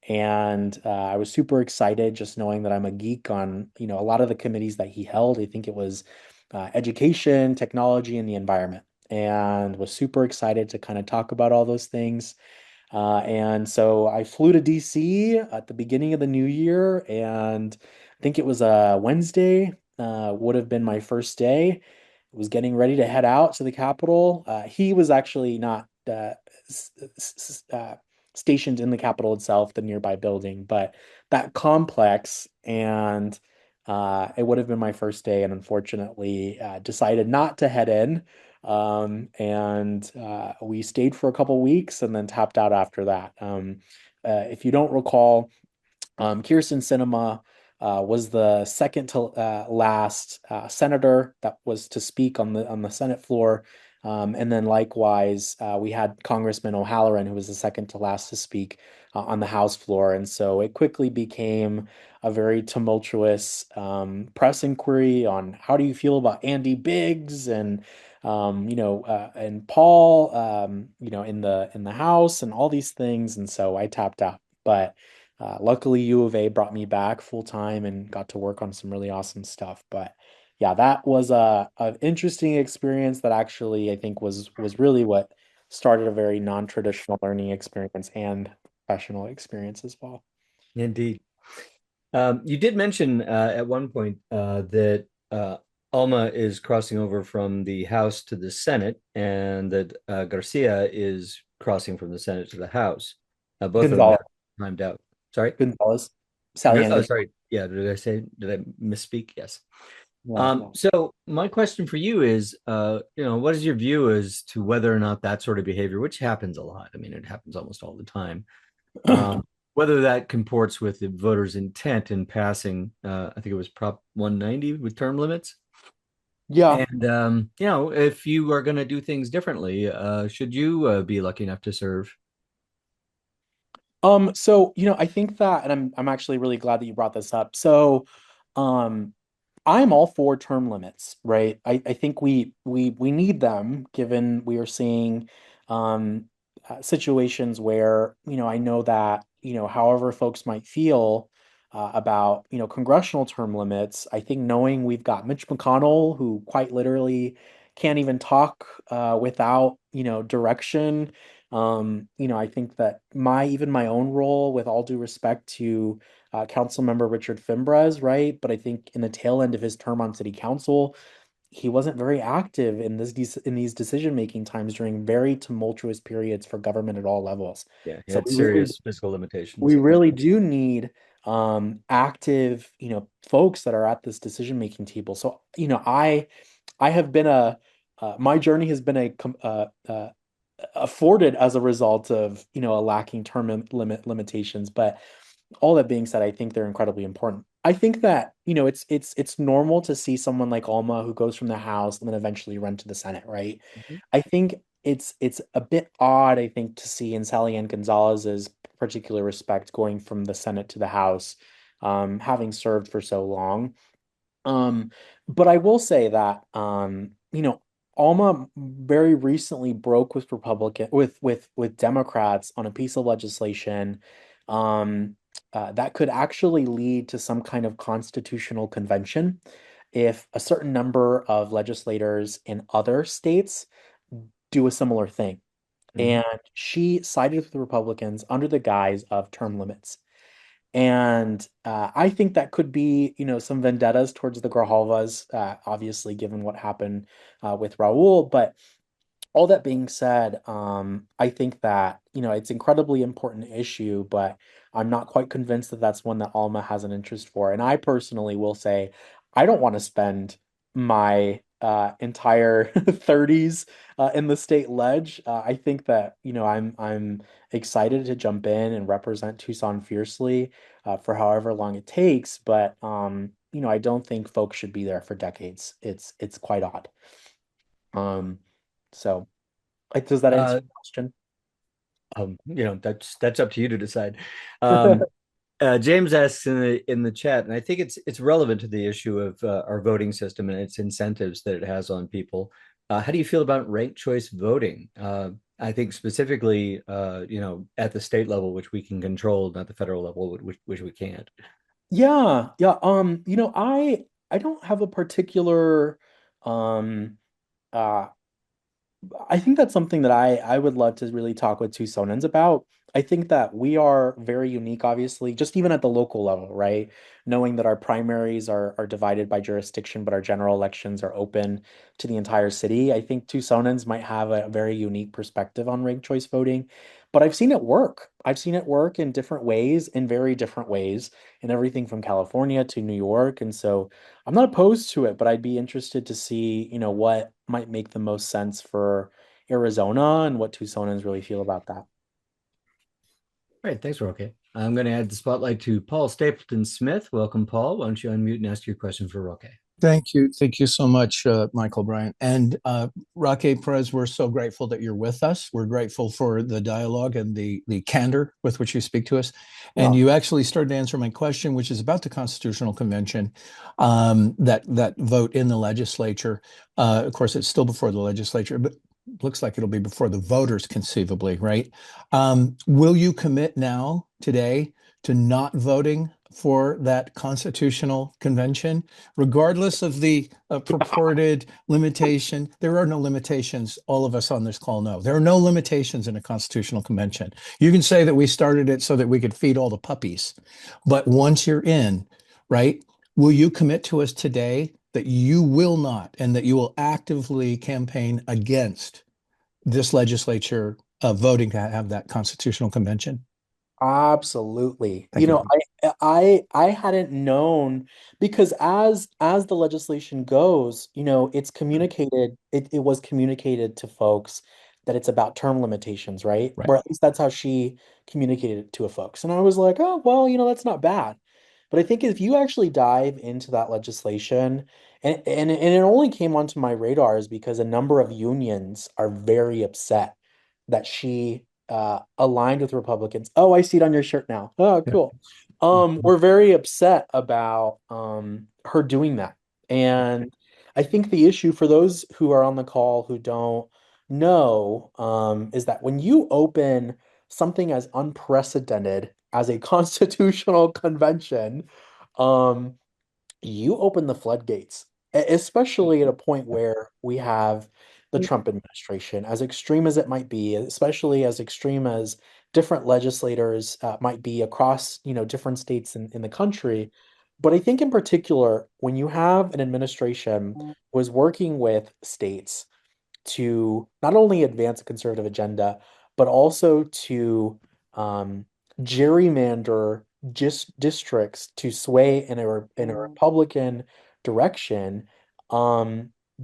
And I was super excited just knowing that I'm a geek on, a lot of the committees that he held. I think it was education, technology, and the environment. And was super excited to kind of talk about all those things. And so I flew to DC at the beginning of the new year, and I think it was a Wednesday, would have been my first day. Was getting ready to head out to the Capitol. He was actually not stationed in the Capitol itself, the nearby building, but that complex. And it would have been my first day, and unfortunately, decided not to head in. And we stayed for a couple weeks and then tapped out after that. If you don't recall, Kirsten Sinema was the second to last senator that was to speak on the Senate floor. And then likewise, we had Congressman O'Halloran, who was the second to last to speak on the House floor. And so it quickly became a very tumultuous press inquiry on how do you feel about Andy Biggs and Paul, in the House and all these things. And so I tapped out. But luckily, U of A brought me back full time and got to work on some really awesome stuff. But yeah, that was an interesting experience that actually I think was really what started a very non-traditional learning experience and professional experience as well. Indeed. You did mention at one point that Alma is crossing over from the House to the Senate, and that Garcia is crossing from the Senate to the House. Both of them Gonzalez, have timed out. Sorry? Gonzalez, Sally Ann Oh, Gonzalez. sorry. Yeah, did I misspeak? Yes. Yeah. So my question for you is, what is your view as to whether or not that sort of behavior, which happens a lot, I mean, it happens almost all the time, whether that comports with the voters' intent in passing, I think it was Prop 190 with term limits. Yeah. And, if you are going to do things differently, should you be lucky enough to serve? So, I think that, and I'm actually really glad that you brought this up. So, um, I'm all for term limits, right? I think we need them given we are seeing situations where, I know that, however folks might feel about, congressional term limits, I think knowing we've got Mitch McConnell, who quite literally can't even talk without, direction. I think that even my own role, with all due respect to Council Member Richard Fimbres, right? But I think in the tail end of his term on City Council, he wasn't very active in these decision-making times during very tumultuous periods for government at all levels. Yeah, he So had serious physical limitations. we really do need active, folks that are at this decision-making table. So, I have been my journey has been afforded as a result of, a lacking term limitations. But all that being said, I think they're incredibly important. I think that, it's normal to see someone like Alma who goes from the House and then eventually run to the Senate, right? Mhm. I think it's a bit odd, I think, to see in Sally Ann Gonzalez's particular respect going from the Senate to the House, having served for so long. Um, but I will say that Alma very recently broke with Democrats on a piece of legislation um, that could actually lead to some kind of constitutional convention if a certain number of legislators in other states do a similar thing. Mhm. And she sided with the Republicans under the guise of term limits. And I think that could be, some vendettas towards the Grijalvas, obviously, given what happened with Raul. But all that being said, I think that, it's incredibly important issue, but I'm not quite convinced that that's one that Alma has an interest for. And I personally will say, I don't want to spend my entire 30s in the state ledge. I think that, I'm excited to jump in and represent Tucson fiercely for however long it takes. But I don't think folks should be there for decades. It's quite odd. Um, so. Does that answer Uh, your question? that's up to you to decide. Um, James asks in the chat, and I think it's relevant to the issue of our voting system and its incentives that it has on people. How do you feel about ranked choice voting? I think specifically, at the state level, which we can control, not the federal level, which we can't. Yeah, yeah. I don't have a particular um uh I think that's something that I would love to really talk with Tucsonans about. I think that we are very unique, obviously, just even at the local level, right? Knowing that our primaries are divided by jurisdiction, but our general elections are open to the entire city. I think Tucsonans might have a very unique perspective on ranked choice voting, but I've seen it work. I've seen it work in different ways, in very different ways, in everything from California to New York. And so I'm not opposed to it, but I'd be interested to see, what might make the most sense for Arizona and what Tucsonans really feel about that. All right, thanks, Rocque. I'm going to add the spotlight to Paul Stapleton Smith. Welcome, Paul. Why don't you unmute and ask your question for Rocque? Thank you. Thank you so much, Michael Bryant. And Rocque, Perez, we're so grateful that you're with us. We're grateful for the dialogue and the candor with which you speak to us. And Yeah. you actually started to answer my question, which is about the Constitutional Convention, that vote in the legislature. Of course, it's still before the legislature, but looks like it'll be before the voters conceivably, right? Will you commit now, today, to not voting for that Constitutional Convention? Regardless of the purported limitation, there are no limitations. All of us on this call know there are no limitations in a constitutional convention. You can say that we started it so that we could feed all the puppies, but once you're in, right, will you commit to us today that you will not and that you will actively campaign against this legislature voting to have that constitutional convention? Absolutely. Thank you. I hadn't known because as the legislation goes, it's communicated, it was communicated to folks that it's about term limitations, right? Right. Or at least that's how she communicated it to folks. And I was like, oh, well, that's not bad. But I think if you actually dive into that legislation, and it only came onto my radars because a number of unions are very upset that she aligned with Republicans. Oh, I see it on your shirt now. Oh, Yeah. cool. We're very upset about her doing that. And I think the issue for those who are on the call who don't know is that when you open something as unprecedented as a constitutional convention, um, you open the floodgates, especially at a point where we have the Trump administration, as extreme as it might be, especially as extreme as different legislators might be across, different states in the country. But I think in particular, when you have an administration who is working with states to not only advance a conservative agenda, but also to um, gerrymander just districts to sway in a Republican direction.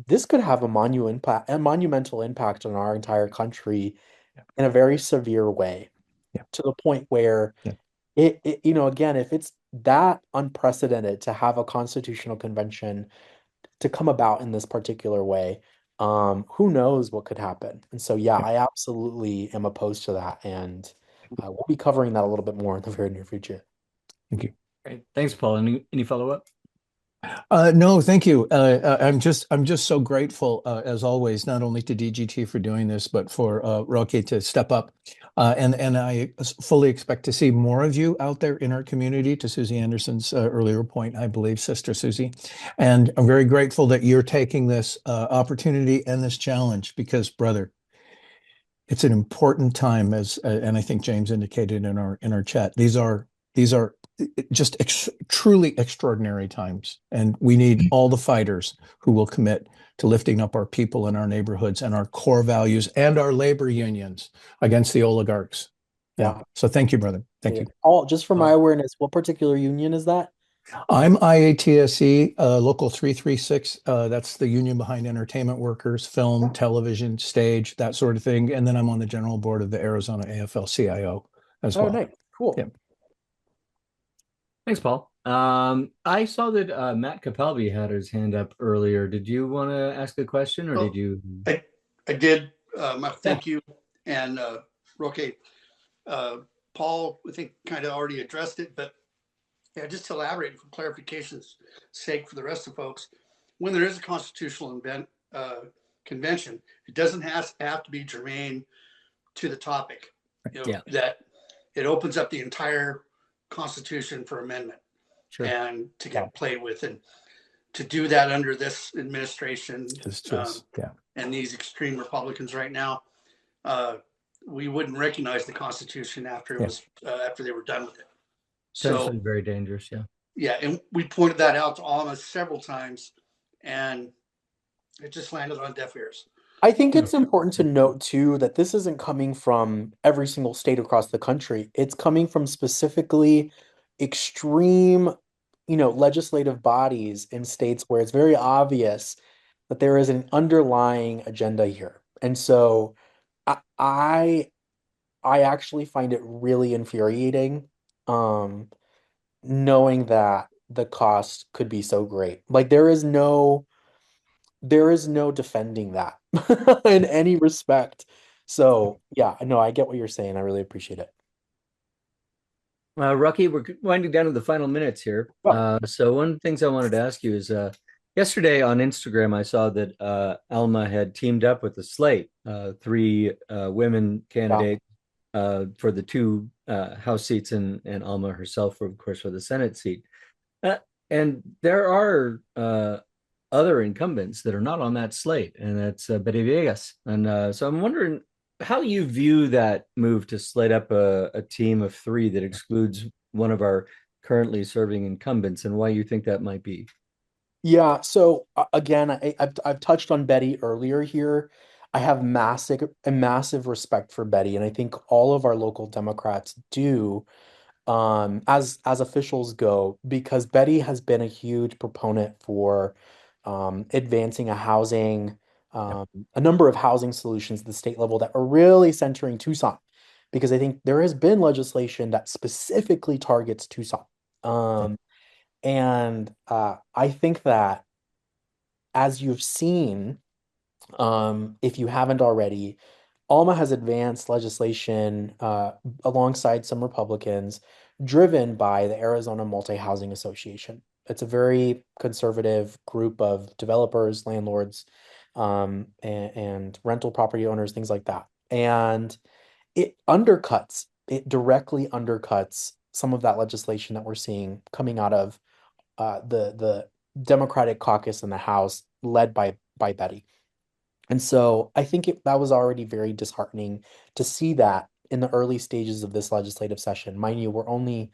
This could have a monumental impact on our entire country Yeah. in a very severe way, Yeah. to the point where Yeah. again, if it's that unprecedented to have a constitutional convention to come about in this particular way, who knows what could happen? And so, yeah, Yeah. I absolutely am opposed to that, and we'll be covering that a little bit more in the very near future. Thank you. Great. Thanks, Paul. Any follow-up? No, thank you. I'm just so grateful, as always, not only to DGT for doing this, but for Rocque to step up. And I fully expect to see more of you out there in our community, to Susie Anderson's earlier point, I believe, Sister Susie. And I'm very grateful that you're taking this opportunity and this challenge, because, brother, it's an important time, as and I think James indicated in our chat. These are just truly extraordinary times, and we need all the fighters who will commit to lifting up our people and our neighborhoods and our core values and our labor unions against the oligarchs. Yeah. So thank you, brother. Thank you. All just for my awareness, what particular union is that? I'm IATSE, Local 336. That's the union behind entertainment workers, film, television, stage, that sort of thing. And then I'm on the general board of the Arizona AFL-CIO as Oh, well. nice. Cool. Yeah. Thanks, Paul. I saw that Matt Capalbi had his hand up earlier. Did you want to ask a question, or did you? I did. Thank you. And Rocque, Paul, I think kind of already addressed it, but yeah, just to elaborate for clarification's sake for the rest of folks, when there is a constitutional convention, it doesn't have to be germane to the topic. That it opens up the entire Constitution for amendment. Sure. And to get played with, and to do that under this administration and these extreme Republicans right now, we wouldn't recognize the Constitution after it was after they were done with it. So very dangerous. Yeah, and we pointed that out to Alma several times, and it just landed on deaf ears. I think it's important to note too that this isn't coming from every single state across the country. It's coming from specifically extreme, legislative bodies in states where it's very obvious that there is an underlying agenda here. And so I actually find it really infuriating, knowing that the cost could be so great. Like there is no defending that in any respect. So yeah, no, I get what you're saying. I really appreciate it. Rocque, we're winding down to the final minutes here. So one of the things I wanted to ask you is, yesterday on Instagram, I saw that Alma had teamed up with the slate, 3 women candidates for the 2 House seats, and Alma herself, of course, for the Senate seat. And there are other incumbents that are not on that slate, and that's Betty Villegas. And so I'm wondering how you view that move to slate up a team of 3 that excludes one of our currently serving incumbents, and why you think that might be. Yeah, so again, I've touched on Betty earlier here. I have massive respect for Betty, and I think all of our local Democrats do, as officials go, because Betty has been a huge proponent for advancing a number of housing solutions at the state level that are really centering Tucson, because I think there has been legislation that specifically targets Tucson. And I think that, as you've seen, if you haven't already, Alma has advanced legislation alongside some Republicans, driven by the Arizona Multi-Housing Association. It's a very conservative group of developers, landlords, and rental property owners, things like that. And it directly undercuts some of that legislation that we're seeing coming out of the Democratic caucus in the House led by Betty. And so I think that was already very disheartening to see that in the early stages of this legislative session. Mind you, we're only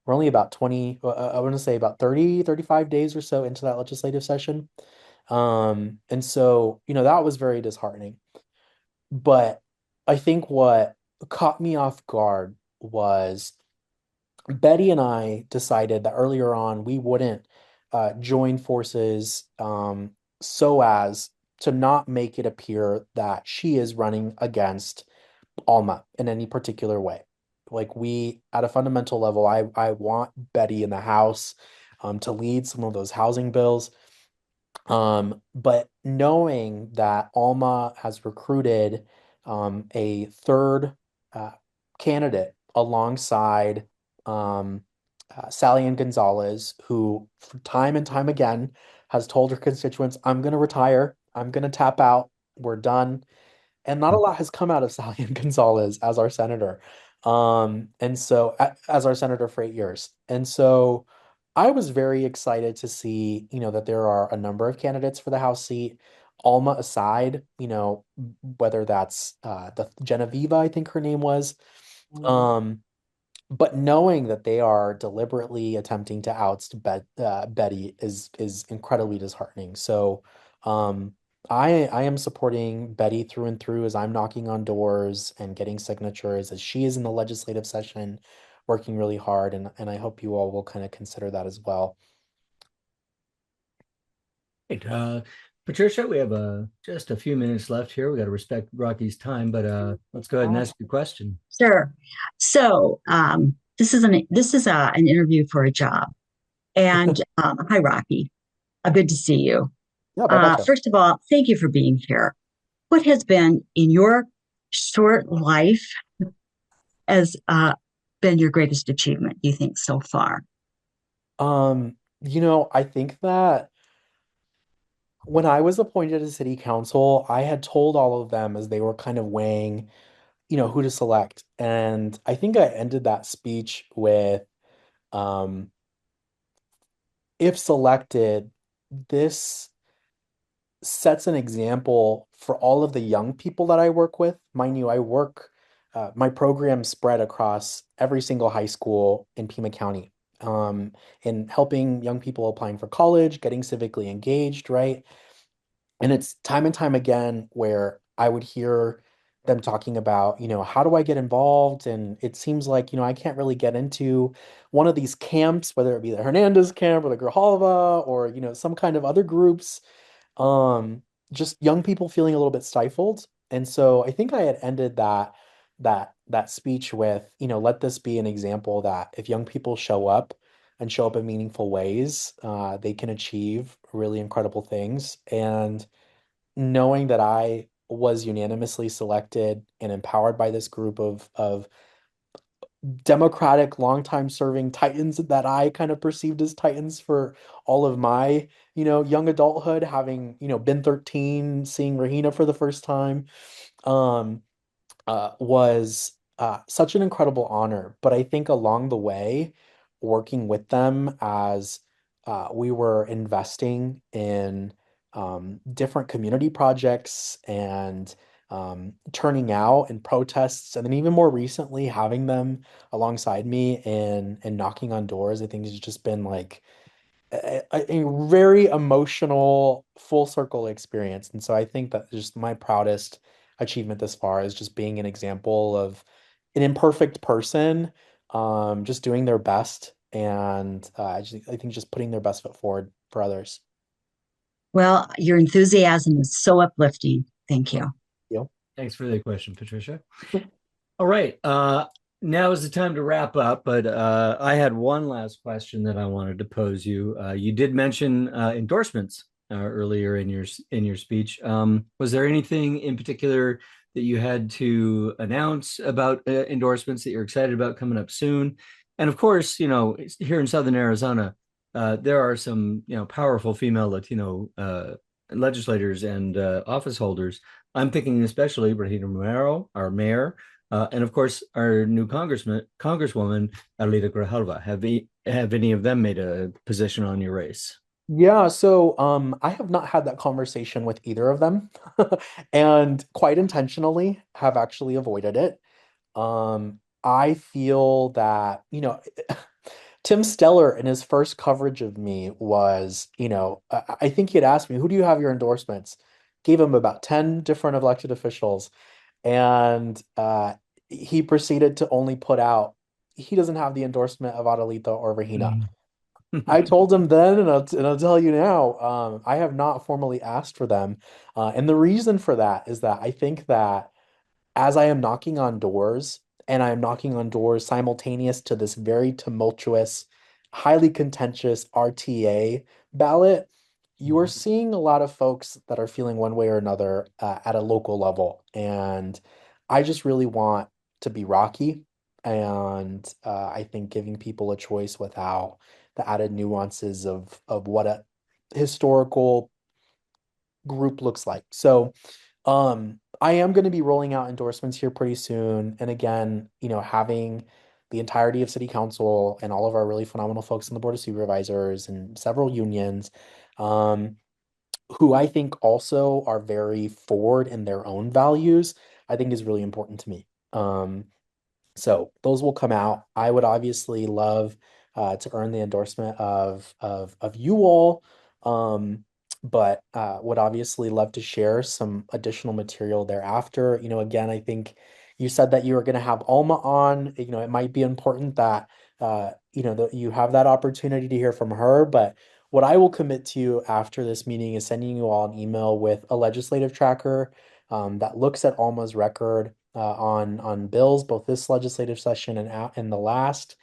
about 20, I want to say about 30, 35 days or so into that legislative session. And so, that was very disheartening. But I think what caught me off guard was Betty and I decided that earlier on we wouldn't join forces so as to not make it appear that she is running against Alma in any particular way. Like we, at a fundamental level, I want Betty in the House to lead some of those housing bills. But knowing that Alma has recruited a third uh, candidate alongside Sally Ann Gonzalez, who time and time again has told her constituents, I'm going to retire, I'm going to tap out, we're done. And not a lot has come out of Sally Ann Gonzalez as our senator. And so as our senator for 8 years. And so I was very excited to see, that there are a number of candidates for the House seat, Alma aside, whether that's the Genevieve, I think her name was. Um, but knowing that they are deliberately attempting to oust Betty is incredibly disheartening. So I am supporting Betty through and through as I'm knocking on doors and getting signatures as she is in the legislative session working really hard, and I hope you all will kind of consider that as well. Great. Patricia, we have just a few minutes left here. We got to respect Rocky's time, but let's go ahead and ask your question. Sure. So this is an interview for a job, and hi, Rocky. Good to see you. Yeah, bye-bye. First of all, thank you for being here. What has been in your short life been your greatest achievement, do you think, so far? I think that when I was appointed to city council, I had told all of them as they were kind of weighing, who to select. And I think I ended that speech with, um, if selected, this sets an example for all of the young people that I work with. Mind you, my program spread across every single high school in Pima County, in helping young people applying for college, getting civically engaged, right? And it's time and time again where I would hear them talking about, how do I get involved? And it seems like, I can't really get into one of these camps, whether it be the Hernandez camp or the Grijalva or, some kind of other groups. Just young people feeling a little bit stifled. And so I think I had ended that speech with, let this be an example that if young people show up and show up in meaningful ways, they can achieve really incredible things. And knowing that I was unanimously selected and empowered by this group of Democratic longtime serving Titans that I kind of perceived as Titans for all of my, young adulthood, having, been 13, seeing Rahina for the first time. Um, was such an incredible honor. But I think along the way, working with them as we were investing in different community projects and turning out in protests, and then even more recently having them alongside me and knocking on doors, I think has just been like a very emotional full circle experience. And so I think that just my proudest achievement this far is just being an example of an imperfect person, just doing their best, and I think just putting their best foot forward for others. Well, your enthusiasm is so uplifting. Thank you. Thanks for the question, Patricia. All right. Now is the time to wrap up, but I had one last question that I wanted to pose you. You did mention endorsements earlier in your speech. Was there anything in particular that you had to announce about endorsements that you're excited about coming up soon? And of course, here in Southern Arizona, there are some powerful female Latino legislators and office holders. I'm thinking especially Regina Romero, our mayor, And of course, our new Congresswoman, Alita Grijalva. Have any of them made a position on your race? Yeah, so I have not had that conversation with either of them, and quite intentionally have actually avoided it. I feel that, Tim Steller in his first coverage of me was, I think he had asked me, who do you have your endorsements? Gave him about 10 different elected officials, and he proceeded to only put out, he doesn't have the endorsement of Adelita or Regina. I told him then, and I'll tell you now, I have not formally asked for them. And the reason for that is that I think that as I am knocking on doors, and I am knocking on doors simultaneous to this very tumultuous, highly contentious RTA ballot, you are seeing a lot of folks that are feeling one way or another at a local level. And I just really want to be Rocky. And I think giving people a choice without the added nuances of what a historical group looks like. So, I am going to be rolling out endorsements here pretty soon. And again, having the entirety of city council and all of our really phenomenal folks on the board of supervisors and several unions, um, who I think also are very forward in their own values, I think is really important to me. So those will come out. I would obviously love to earn the endorsement of you all, but would obviously love to share some additional material thereafter. Again, I think you said that you were going to have Alma on. It might be important that that you have that opportunity to hear from her. But what I will commit to you after this meeting is sending you all an email with a legislative tracker that looks at Alma's record on bills, both this legislative session and the last,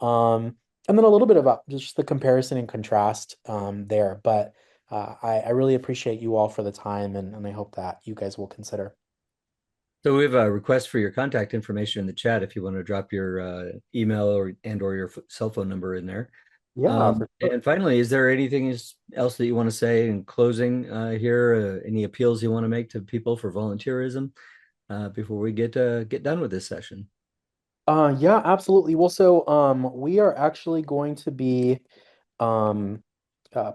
and then a little bit about just the comparison and contrast there. But I really appreciate you all for the time, and I hope that you guys will consider. So we have a request for your contact information in the chat if you want to drop your email or your cell phone number in there. Yeah, for sure. And finally, is there anything else that you want to say in closing here? Any appeals you want to make to people for volunteerism before we get done with this session? Yeah, absolutely. Well, so we are actually going to be um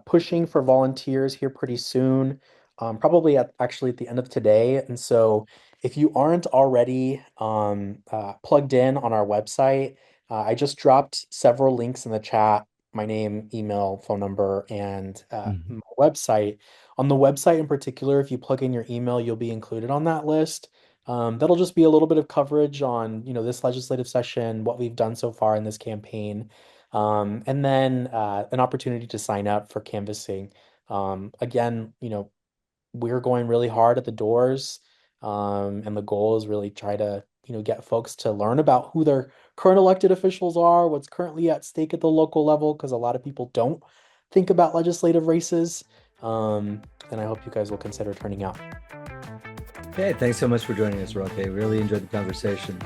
pushing for volunteers here pretty soon, probably actually at the end of today. And so if you aren't already plugged in on our website, I just dropped several links in the chat, my name, email, phone number, and my website. On the website in particular, if you plug in your email, you'll be included on that list. That'll just be a little bit of coverage on, this legislative session, what we've done so far in this campaign. And then an opportunity to sign up for canvassing. Again, we're going really hard at the doors, and the goal is really try to, get folks to learn about who their current elected officials are, what's currently at stake at the local level, because a lot of people don't think about legislative races. And I hope you guys will consider turning out. Okay, thanks so much for joining us, Rocque. Really enjoyed the conversation.